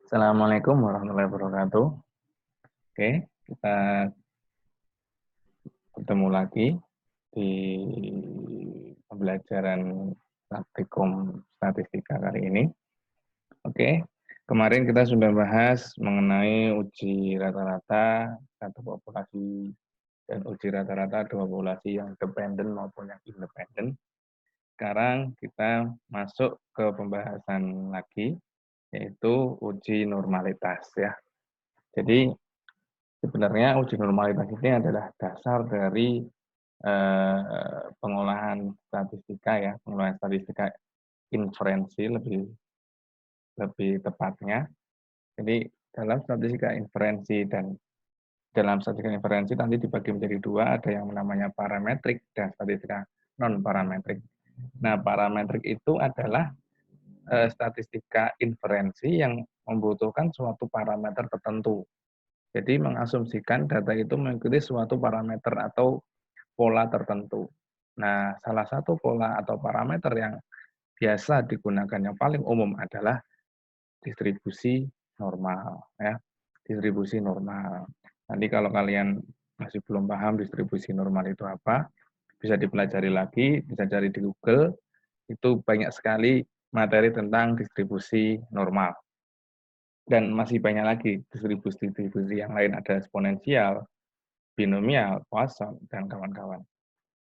Assalamualaikum warahmatullahi wabarakatuh. Oke, kita bertemu lagi di pembelajaran praktikum statistika kali ini. Oke, kemarin kita sudah bahas mengenai uji rata-rata satu populasi dan uji rata-rata dua populasi yang dependen maupun yang independen. Sekarang kita masuk ke pembahasan lagi, yaitu uji normalitas ya. Jadi sebenarnya uji normalitas ini adalah dasar dari pengolahan statistika ya, pengolahan statistika inferensi lebih lebih tepatnya. Jadi dalam statistika inferensi dan dalam statistika inferensi nanti dibagi menjadi dua, ada yang namanya parametrik dan statistika non parametrik. Nah, parametrik itu adalah statistika inferensi yang membutuhkan suatu parameter tertentu. Jadi mengasumsikan data itu mengikuti suatu parameter atau pola tertentu. Nah, salah satu pola atau parameter yang biasa digunakan yang paling umum adalah distribusi normal ya. Distribusi normal. Nanti kalau kalian masih belum paham distribusi normal itu apa, bisa dipelajari lagi, bisa cari di Google. Itu banyak sekali materi tentang distribusi normal. Dan masih banyak lagi distribusi-distribusi yang lain, ada eksponensial, binomial, Poisson, dan kawan-kawan.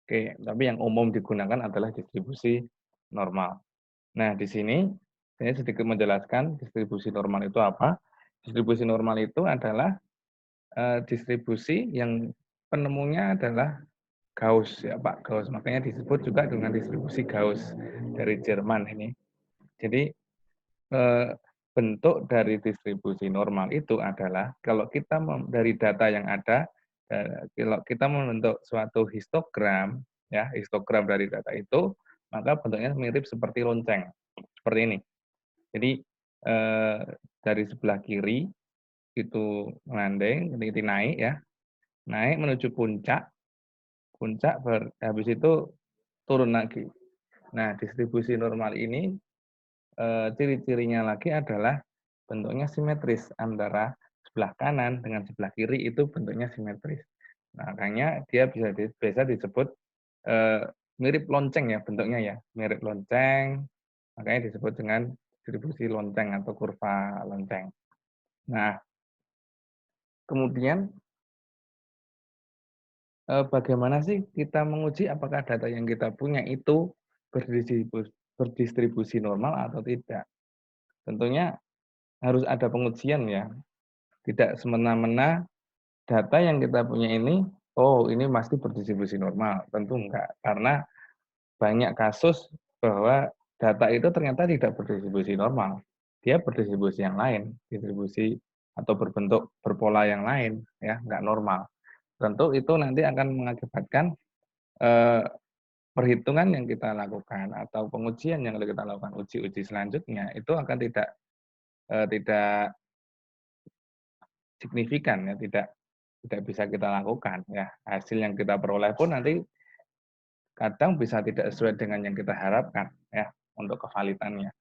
Oke, tapi yang umum digunakan adalah distribusi normal. Nah, di sini saya sedikit menjelaskan distribusi normal itu apa. Distribusi normal itu adalah distribusi yang penemunya adalah Gauss ya Pak Gauss. Makanya disebut juga dengan distribusi Gauss dari Jerman ini. Jadi bentuk dari distribusi normal itu adalah kalau kita dari data yang ada, kalau kita membentuk suatu histogram, ya histogram dari data itu, maka bentuknya mirip seperti lonceng, seperti ini. Jadi dari sebelah kiri itu melandai, titik naik ya, naik menuju puncak, puncak habis itu turun lagi. Nah, distribusi normal ini ciri-cirinya lagi adalah bentuknya simetris antara sebelah kanan dengan sebelah kiri itu bentuknya simetris. Nah, makanya dia bisa disebut mirip lonceng ya bentuknya ya, mirip lonceng, makanya disebut dengan distribusi lonceng atau kurva lonceng. Nah, kemudian bagaimana sih kita menguji apakah data yang kita punya itu berdistribusi normal atau tidak? Tentunya harus ada pengujian ya. Tidak semena-mena data yang kita punya ini, oh ini pasti berdistribusi normal. Tentu enggak, karena banyak kasus bahwa data itu ternyata tidak berdistribusi normal. Dia berdistribusi yang lain, distribusi atau berbentuk berpola yang lain, ya enggak normal. Tentu itu nanti akan mengakibatkan eh, perhitungan yang kita lakukan atau pengujian yang kita lakukan uji-uji selanjutnya itu akan tidak signifikan ya, tidak bisa kita lakukan ya. Hasil yang kita peroleh pun nanti kadang bisa tidak sesuai dengan yang kita harapkan ya untuk kevalitannya.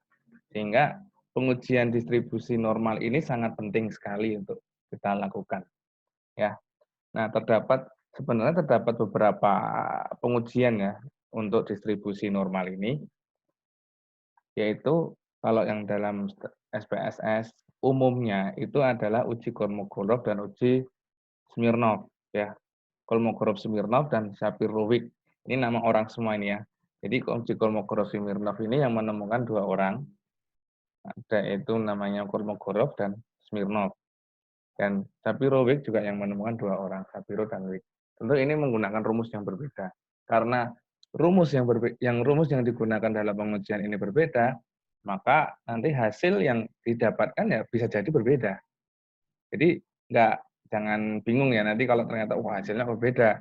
Sehingga pengujian distribusi normal ini sangat penting sekali untuk kita lakukan ya. Nah, sebenarnya terdapat beberapa pengujian ya untuk distribusi normal ini, yaitu kalau yang dalam SPSS umumnya itu adalah uji Kolmogorov dan uji Smirnov ya. Kolmogorov-Smirnov dan Shapiro-Wilk. Ini nama orang semua ini ya. Jadi uji Kolmogorov-Smirnov ini yang menemukan dua orang, ada itu namanya Kolmogorov dan Smirnov. Dan Shapiro-Wilk juga yang menemukan dua orang, Shapiro dan Wilk. Tentu ini menggunakan rumus yang berbeda. Karena rumus yang digunakan dalam pengujian ini berbeda, maka nanti hasil yang didapatkan ya bisa jadi berbeda. Jadi jangan bingung ya nanti kalau ternyata wah hasilnya berbeda.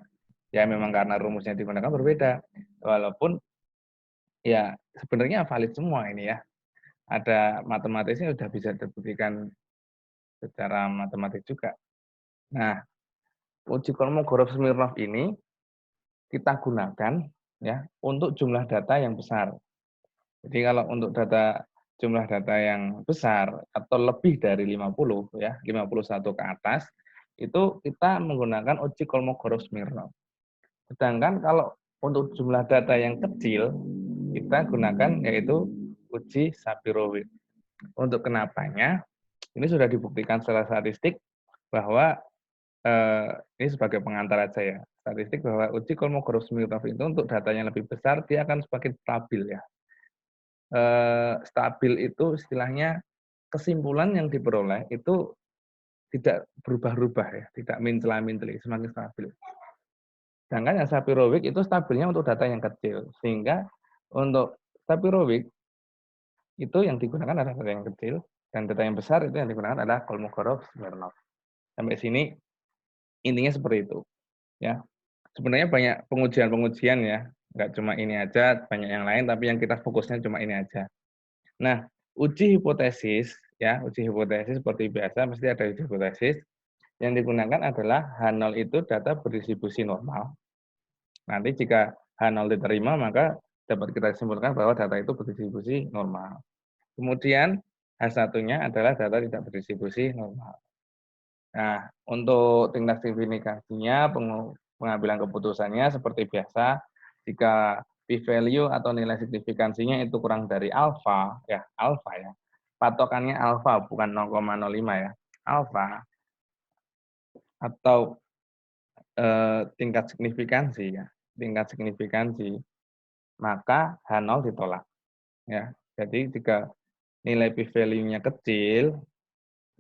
Ya memang karena rumusnya digunakan berbeda. Walaupun ya sebenarnya valid semua ini ya. Ada matematisnya sudah bisa dibuktikan secara matematik juga. Nah, uji Kolmogorov-Smirnov ini kita gunakan ya untuk jumlah data yang besar. Jadi kalau untuk data jumlah data yang besar atau lebih dari 50 ya, 51 ke atas, itu kita menggunakan uji Kolmogorov-Smirnov. Sedangkan kalau untuk jumlah data yang kecil, kita gunakan yaitu uji Shapiro-Wilk. Untuk kenapanya, ini sudah dibuktikan secara statistik bahwa ini sebagai pengantar aja ya, statistik bahwa uji Kolmogorov-Smirnov itu untuk data yang lebih besar dia akan semakin stabil ya. Stabil itu istilahnya kesimpulan yang diperoleh itu tidak berubah-ubah ya, tidak mincela-minceli, semakin stabil. Sedangkan yang Shapiro-Wilk itu stabilnya untuk data yang kecil, sehingga untuk Shapiro-Wilk itu yang digunakan adalah data yang kecil, dan data yang besar itu yang digunakan adalah Kolmogorov-Smirnov. Sampai sini intinya seperti itu. Ya, sebenarnya banyak pengujian-pengujian ya, nggak cuma ini aja, banyak yang lain, tapi yang kita fokusnya cuma ini aja. Nah, uji hipotesis ya, uji hipotesis seperti biasa mesti ada uji hipotesis. Yang digunakan adalah H0 itu data berdistribusi normal. Nanti jika H0 diterima, maka dapat kita simpulkan bahwa data itu berdistribusi normal. Kemudian H1-nya adalah data tidak berdistribusi normal. Nah, untuk tingkat signifikansinya, pengambilan keputusannya seperti biasa, jika p-value atau nilai signifikansinya itu kurang dari alfa ya, patokannya alfa bukan 0,05 ya, alfa, atau tingkat signifikansi, maka H0 ditolak. Ya, jadi jika nilai p-value-nya kecil,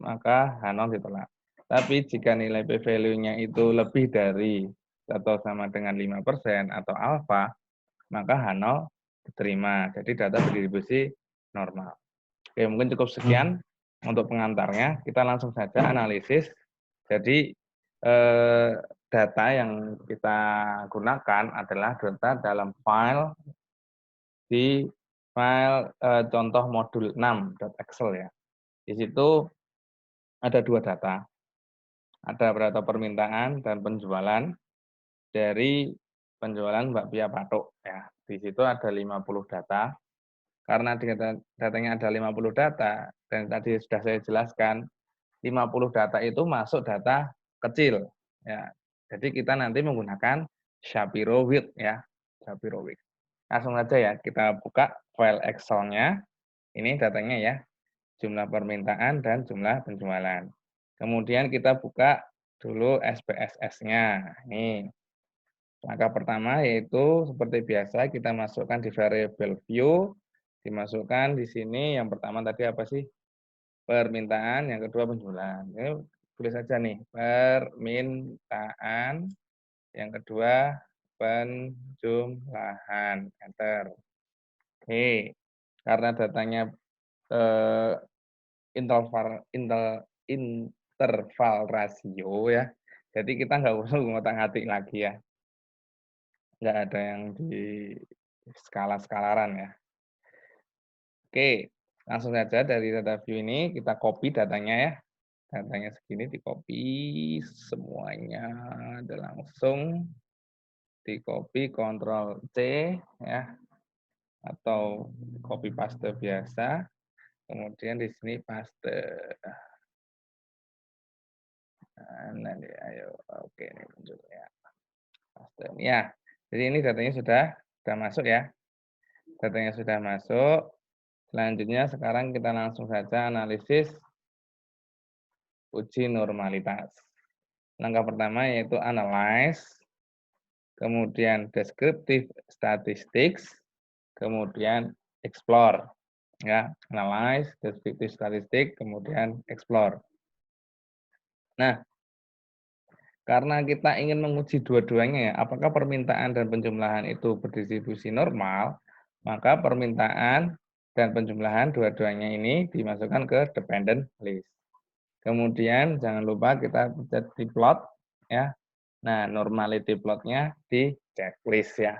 maka H0 ditolak. Tapi jika nilai p-value-nya itu lebih dari atau sama dengan 5% atau alfa, maka H0 diterima. Jadi data berdistribusi normal. Oke, mungkin cukup sekian untuk pengantarnya. Kita langsung saja analisis. Jadi data yang kita gunakan adalah data dalam file di file contoh modul 6.excel ya. Di situ ada dua data. Ada data permintaan dan penjualan dari penjualan bakpia patok ya. Di situ ada 50 data. Karena datanya ada 50 data dan tadi sudah saya jelaskan 50 data itu masuk data kecil ya. Jadi kita nanti menggunakan Shapiro-Wilk ya, Shapiro-Wilk. Langsung saja ya, kita buka file Excel-nya. Ini datanya ya, jumlah permintaan dan jumlah penjualan. Kemudian kita buka dulu SPSS-nya. Ini langkah pertama yaitu seperti biasa kita masukkan di variable view, dimasukkan di sini yang pertama tadi apa sih? Permintaan, yang kedua penjualan. Ini tulis saja nih, permintaan, yang kedua penjumlahan, enter. Oke, karena datanya interval rasio ya, jadi kita nggak usah ngotak-ngatik lagi ya. Nggak ada yang di skala-skalaran ya. Oke, langsung saja dari data view ini kita copy datanya ya. Datanya segini di-copy semuanya, ada langsung di-copy Ctrl C ya, atau copy paste biasa. Kemudian di sini paste. Nah, ayo, oke ini muncul ya. Paste ya. Jadi ini datanya sudah masuk ya. Datanya sudah masuk. Selanjutnya sekarang kita langsung saja analisis uji normalitas. Langkah pertama yaitu analyze, kemudian descriptive statistics, kemudian explore. Ya, analyze, descriptive statistics, kemudian explore. Nah, karena kita ingin menguji dua-duanya ya, apakah permintaan dan penjumlahan itu berdistribusi normal, maka permintaan dan penjumlahan dua-duanya ini dimasukkan ke dependent list. Kemudian jangan lupa kita pencet di plot ya. Nah, normality plotnya di checklist ya.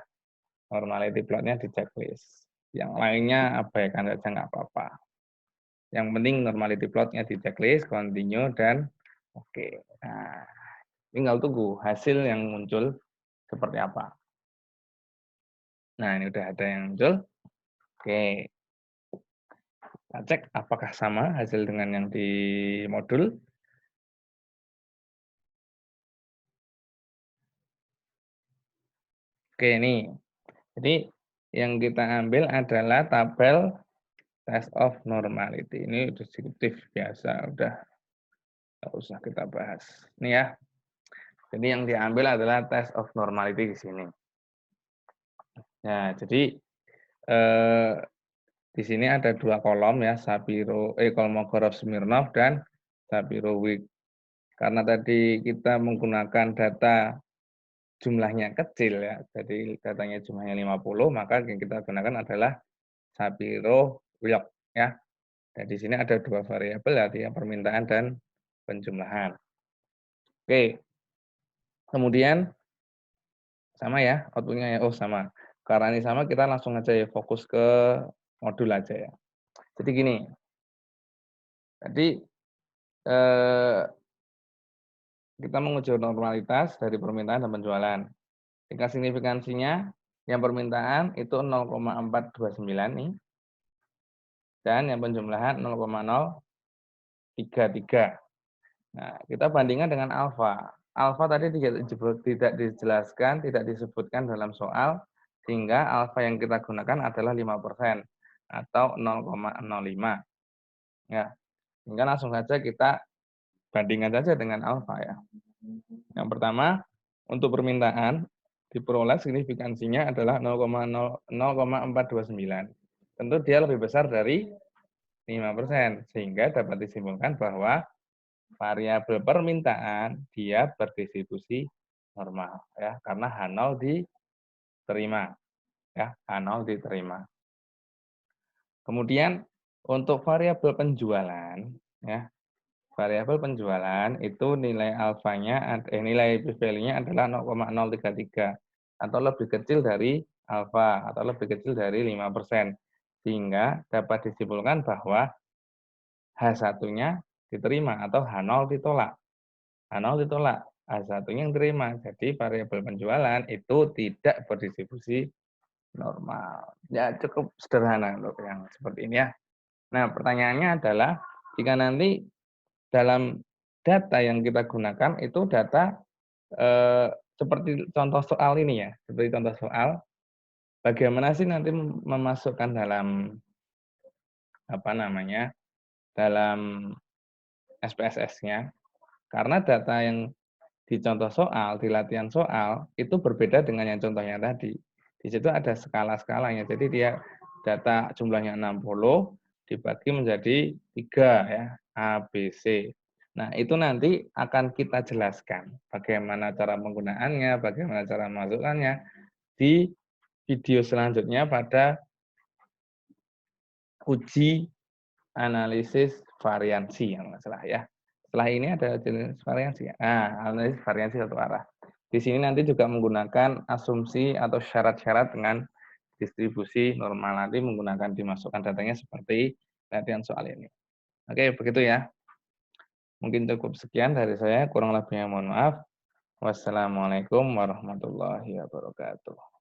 Normality plotnya di checklist. Yang lainnya abaikan saja nggak apa-apa. Yang penting normality plotnya di checklist, continue dan oke. Nah, tinggal tunggu hasil yang muncul seperti apa. Nah, ini udah ada yang muncul. Oke. Kita cek apakah sama hasil dengan yang di modul. Oke, ini. Jadi yang kita ambil adalah tabel test of normality. Ini deskriptif biasa, udah nggak usah kita bahas. Ini ya. Jadi yang diambil adalah test of normality di sini. Nah, jadi eh, di sini ada dua kolom ya, Kolmogorov-Smirnov dan Shapiro-Wilk. Karena tadi kita menggunakan data jumlahnya kecil ya, jadi datanya jumlahnya 50, maka yang kita gunakan adalah Shapiro-Wilk ya. Dan di sini ada dua variabel ya, permintaan dan penjumlahan. Oke. Kemudian sama ya outputnya ya, oh sama. Karena ini sama, kita langsung aja ya fokus ke modul aja ya. Jadi gini, tadi eh, kita menguji normalitas dari permintaan dan penjualan. Tingkat signifikansinya yang permintaan itu 0,429 nih, dan yang penjumlahan 0,033. Nah, kita bandingkan dengan alfa. Alfa tadi tidak dijelaskan, tidak disebutkan dalam soal, sehingga alfa yang kita gunakan adalah 5% atau 0,05. Ya, sehingga langsung saja kita bandingkan saja dengan alfa ya. Yang pertama, untuk permintaan diperoleh signifikansinya adalah 0,429. Tentu dia lebih besar dari 5%, sehingga dapat disimpulkan bahwa variabel permintaan dia berdistribusi normal ya, karena H0 diterima ya, H0 diterima. Kemudian untuk variabel penjualan ya, variabel penjualan itu nilai alfanya nilai p-value-nya adalah 0,033 atau lebih kecil dari alfa atau lebih kecil dari 5%, sehingga dapat disimpulkan bahwa H1-nya diterima atau H0 ditolak. H0 ditolak, H1-nya yang terima. Jadi variabel penjualan itu tidak berdistribusi normal. Ya cukup sederhana untuk yang seperti ini ya. Nah, pertanyaannya adalah jika nanti dalam data yang kita gunakan itu data seperti contoh soal ini ya, seperti contoh soal, bagaimana sih nanti memasukkan dalam apa namanya, dalam SPSS-nya, karena data yang di contoh soal, di latihan soal, itu berbeda dengan yang contohnya tadi. Di situ ada skala-skalanya. Jadi dia data jumlahnya 60 dibagi menjadi 3 ya, A, B, C. Nah, itu nanti akan kita jelaskan bagaimana cara penggunaannya, bagaimana cara memasukkannya di video selanjutnya pada uji analisis variansi yang masalah ya. Setelah ini ada jenis variansi. Nah, analisis variansi satu arah. Di sini nanti juga menggunakan asumsi atau syarat-syarat dengan distribusi normal, nanti menggunakan dimasukkan datanya seperti latihan soal ini. Oke, begitu ya. Mungkin cukup sekian dari saya, kurang lebihnya mohon maaf. Wassalamualaikum warahmatullahi wabarakatuh.